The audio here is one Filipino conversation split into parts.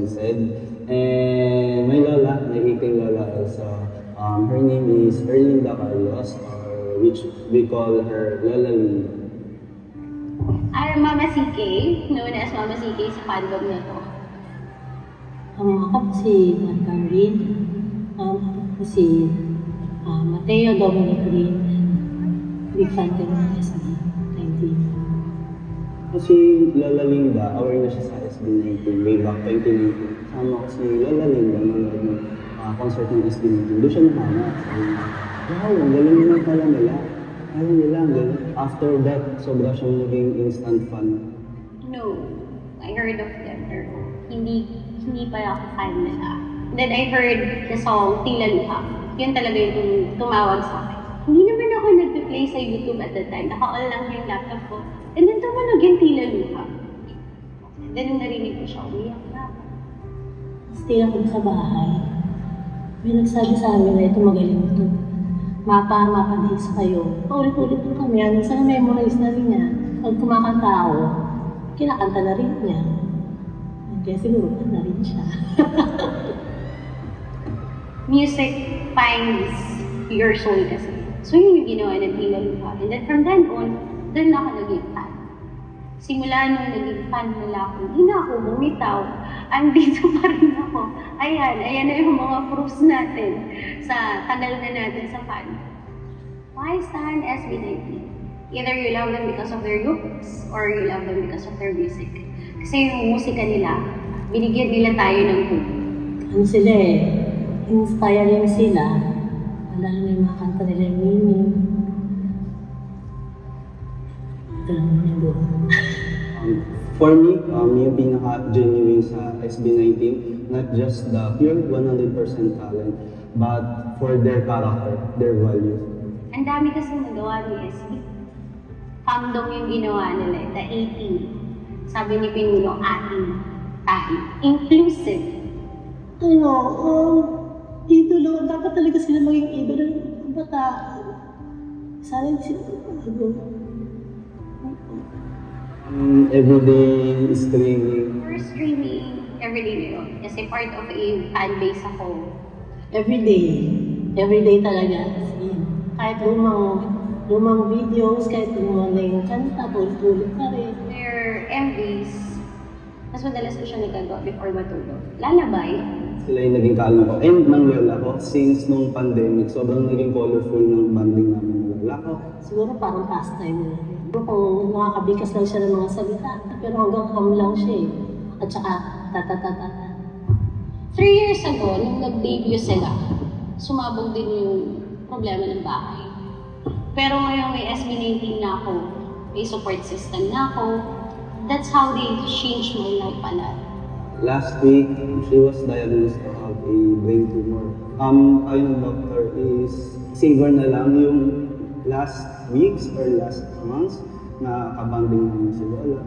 already said. And my lola, my iking lola also, her name is Erlinda Carlos, or which we call her Lola Linda. I'm Mama CK, known as Mama CK sa fandom na to. Ako po si Margaret, ako po si Mateo Dominic Green, big fan ko ng SB19. Si Lola Linda, aware na siya sa SB19 way back 2019. Sama ko si Lola Linda nung concert ng SB19. Doon siya namama. Wow, ang galing naman pala nila. Kaya nila, ang galing. After that, sobra siyang naging instant fan. No, I heard of them, pero hindi pa ako fan nila. Then I heard the song Tila Luha. Yun talaga yung tumawag sa akin. Hindi naman ako nag-play sa YouTube at that time. Naka-all lang yung laptop ko. And then tumunog yung Tila Luha. Then nung narinig ko siya, umiyak na ako. Stay ako sa bahay. May nagsabi sa amin na ito magaling ito. Mapa-days kayo. Paulit-ulit po kami. Minsan memorize na rin niya. Pag kumakanta ako, kinakanta na rin niya. Kaya siguro na rin siya. Music finds your soul kasi. So yun yung ginawa ng Tila Luha. And then from then on, doon na ako naging fan. Simula nung naging fan nila ako, hindi na ako bumitaw. Andito pa rin ako. Ayan na yung mga proofs natin sa tagal na natin sa fan. Why stand SB19? Either you love them because of their looks or you love them because of their music. Kasi yung musika nila, binigyan nila tayo ng hope. Ano sila inspiring sila. Lalo na yung mga kanta nila yung meaning. Ganun yung buhay. For me, yung pinaka-genuine sa SB19, not just the pure 100% talent, but for their character, their values. Ang dami kasi nagawa ni SB. Fandom yung ginawa nila, the 18. Sabi ni Pinuno, ating tayo. Inclusive. Idolo, dapat talaga sila maging idolo ng bata. Sana sila Everyday streaming. We're streaming everyday nila. Kasi part of a fan base ako. Everyday talaga. Kahit lumang videos, kahit lumang na yung kanta, ulit-ulit pa rin. Their MVs, mas madalas ko siya nagagawa before matulog. Lalabay. Sila yung naging kaalma ko. And ng lola ko, since nung pandemic, sobrang naging colorful ng banding namin ng lola ko. Siguro parang pastime na. Kung nakakabikas lang siya ng mga salita, pero hanggang ham lang siya eh. At saka, ta-ta-ta-ta. 3 years ago, nung nag-debut sila, sumabog din yung problema ng bahay. Pero ngayon may SB19 na ako, may support system na ako. That's how they changed my life a lot. Last week, she was diagnosed to have a brain tumor. Ayun ng doctor is savor na lang yung last weeks or last months na kabanding namin si Lola.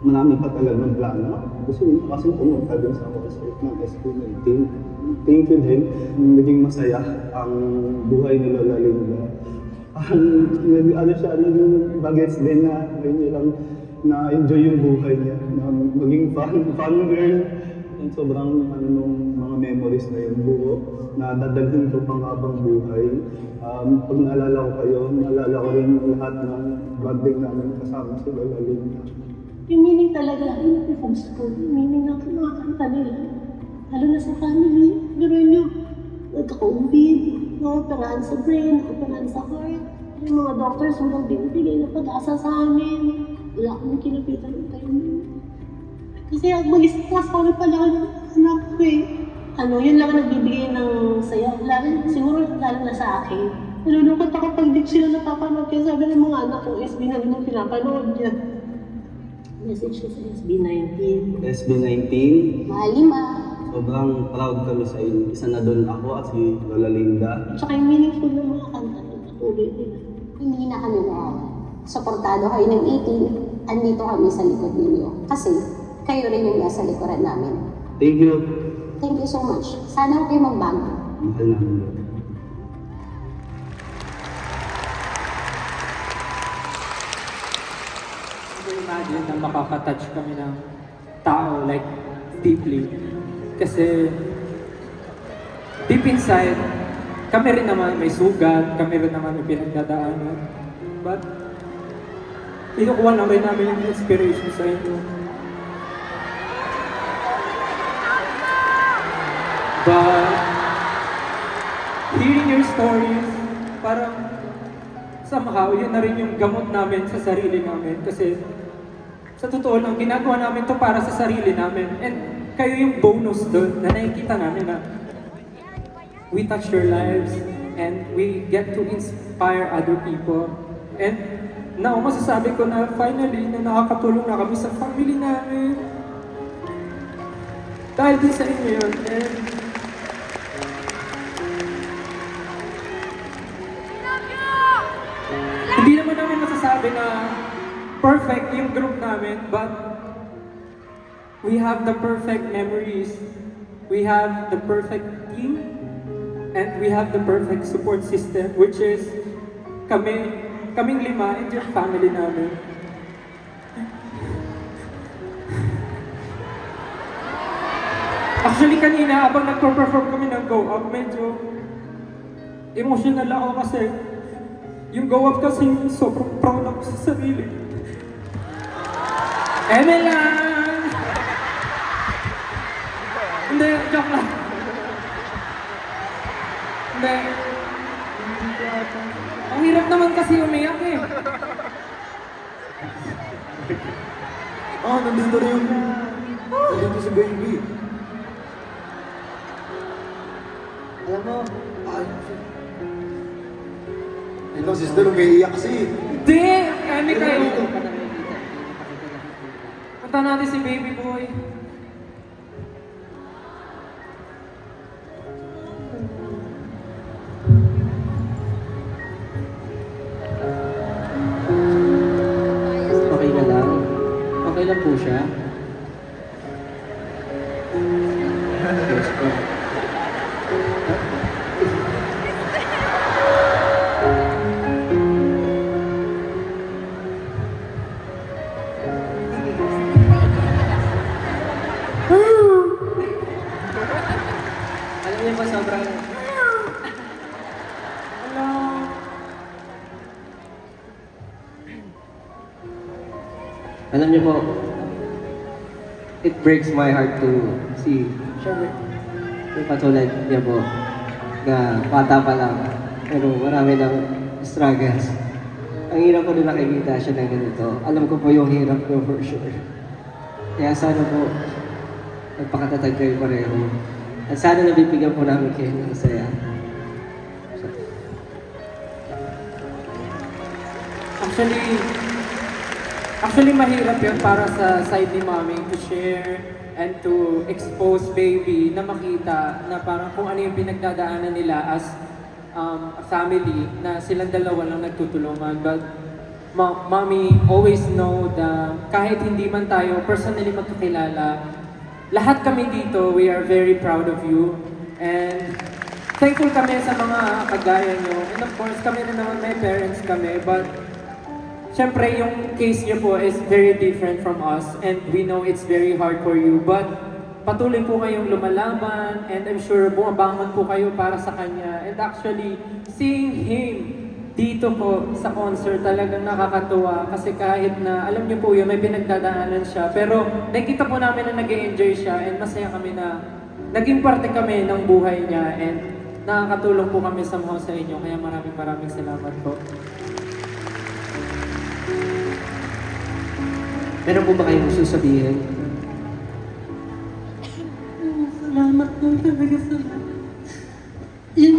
Marami pa talagang plano. Gusto niya kasi pumunta din sa concert ng SB19. Thank you din. Naging masaya ang buhay ni Lola Linda. Naging bagets din na ngayon lang na-enjoy yung buhay niya. Maging fun girl. And sobrang mga memories na yung buo na dadalhin ko pang habang buhay. Pag naalala ko kayo, naalala ko rin lahat ng banding namin kasama si Lola Linda. Yung meaning talaga, yung post ko, yung meaning ng mga kanta nila. Lalo na sa family, gano'n nyo, nagka-COVID, operahan sa brain, operahan sa heart. Yung mga doctors, walang binibigay na pag-asa sa amin. Wala akong kinapitan ng tayo nyo. Kasi mag-stress kami pala ng anak ko eh. Yun lang nagbibigay ng saya. Siguro lalo na sa akin. Nalulungkot ako pag di sila napapanood. Kaya sabi ng mga anak ko, SB na naman pinapanood niya. Message ko sa SB19. SB19, Malima. sobrang proud kami sa inyo. Isa na doon ako at si Lola Linda. Tsaka yung meaningful ng mga kanta ng patuloy nila. Hindi na kami suportado kayo ng 18, andito kami sa likod ninyo. Kasi kayo rin yung nasa likuran namin. Thank you. Thank you so much. Sana huwag kayo magbago. Mahal namin Lola. Imagine na makakatouch kami ng tao like deeply. Kasi deep inside, kami rin naman may sugat, kami rin naman may pinagdadaanan. But, kinukuha lang rin namin yung inspiration sa inyo. But, hearing your stories, parang somehow, yun na rin yung gamot namin sa sarili namin. Kasi, sa totoo lang, ginagawa namin to para sa sarili namin. And kayo yung bonus doon na nakikita namin na we touch your lives and we get to inspire other people. And now, masasabi ko na finally na nakakatulong na kami sa family namin. Dahil din sa inyo yun. And hindi naman namin masasabi na perfect yung group namin, but we have the perfect memories. We have the perfect team. And we have the perfect support system, which is kaming lima and yung family namin. Actually, kanina, habang nagpo-perform kami ng Go Up, medyo emotional ako kasi yung Go Up kasi sobrang proud ako sa sarili. Eme lang! Hindi, joke lang. Hindi. Ang hirap naman kasi umiyak eh. Nandito rin yung... Nandito si baby. Alam mo, ito, sister, umiiyak kasi. Hindi! Eme kayo. Punta natin si baby boy. Okay ka lang? Okay lang po siya? Yes po. Alam niyo ba sobrang... Alam niyo po, it breaks my heart to see, syempre, yung katulad niya po, na bata pa lang, pero marami ng struggles. Ang hirap ko na nakikita siya na ganito. Alam ko po yung hirap ko for sure. Kaya sana po, nagpakatatag kayo pareho. At sana nabibigyan po namin kayo ng saya. Actually, mahirap yun para sa side ni Mami to share and to expose baby na makita na parang kung ano yung pinagdadaanan nila as a family na silang dalawa lang nagtutulungan. But Mommy always know that kahit hindi man tayo personally magkakilala, lahat kami dito, we are very proud of you. And thankful kami sa mga kagaya nyo. And of course, kami rin naman may parents kami. But syempre, yung case nyo po is very different from us. And we know it's very hard for you. But patuloy po kayong lumalaban. And I'm sure bumabangon po kayo para sa kanya. And actually, seeing him dito po sa concert talagang nakakatuwa kasi kahit na, alam niyo po yun, may pinagdadaanan siya. Pero nakita po namin na nag-enjoy siya and masaya kami na naging parte kami ng buhay niya and nakakatulong po kami sa mga sa inyo. Kaya maraming salamat po. Meron po ba kayong gusto sabihin? Salamat lang talaga sa yung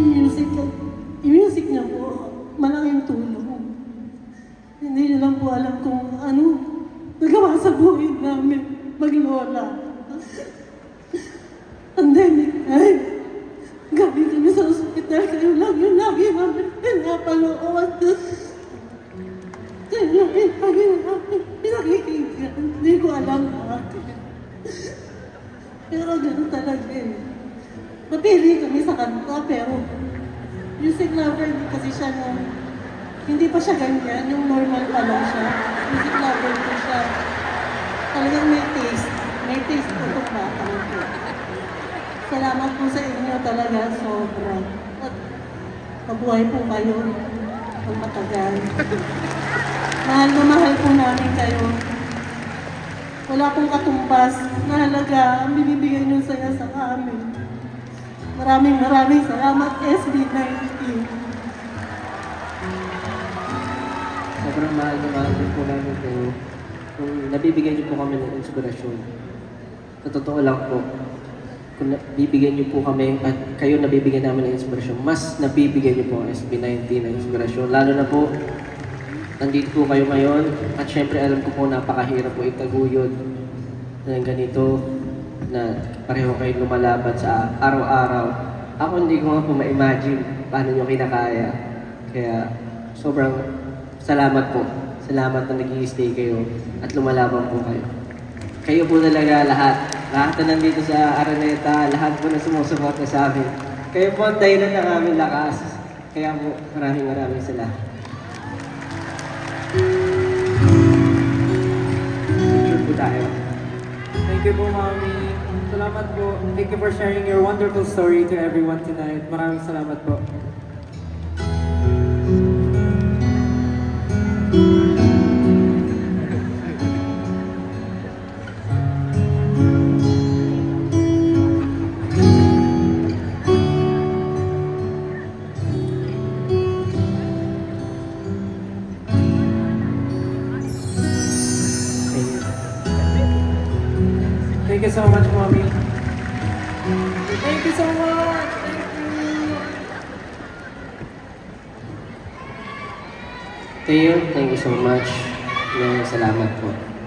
music niya po, malaking tulong. Hindi niyo lang po alam kung ano nagawa sa buhay namin maglola. Pandemic time. Gabi kami sa ospital, kayo lang yung lagi namin pinapanood. Kayo lang yung lagi namin pinakikinggan. Hindi ko alam natin. Pero gano'n talaga eh. Napili kami sa kanta, pero music lover kasi siya nung hindi pa siya ganyan, yung normal pa lang siya. Music lover po siya. Talagang may taste. May taste po itong bata ko. Salamat po sa inyo talaga, sobra. At mabuhay po kayo ng matagal. Mahal na mahal po namin kayo. Wala pong katumbas na halaga ang binibigay niyo saya sa amin. Maraming salamat, SB19. Sobrang mahal na mahal din po namin kayo. Kung nabibigyan niyo po kami ng inspirasyon, sa totoo lang po, kung nabibigyan niyo po kami at kayo nabibigyan namin ng inspirasyon, mas nabibigyan niyo po ang SB19 ng inspirasyon. Lalo na po, nandito po kayo ngayon at syempre alam ko po napakahirap po itaguyod ng ganito na pareho kayo lumalaban sa araw-araw. Ako hindi ko nga po ma-imagine paano nyo kinakaya. Kaya sobrang salamat po. Salamat na nag-i-stay kayo at lumalaban po kayo. Kayo po talaga lahat. Lahat na nandito sa Araneta, lahat po na sumusuporta sa amin. Kayo po ang dahilan ng aming lakas. Kaya po maraming salamat. Picture po tayo. Thank you po, Mami. Salamat po. Thank you for sharing your wonderful story to everyone tonight. Maraming salamat po. Thank you so much, Mommy. Thank you so much. Thank you. Thank you so much. Maraming salamat po.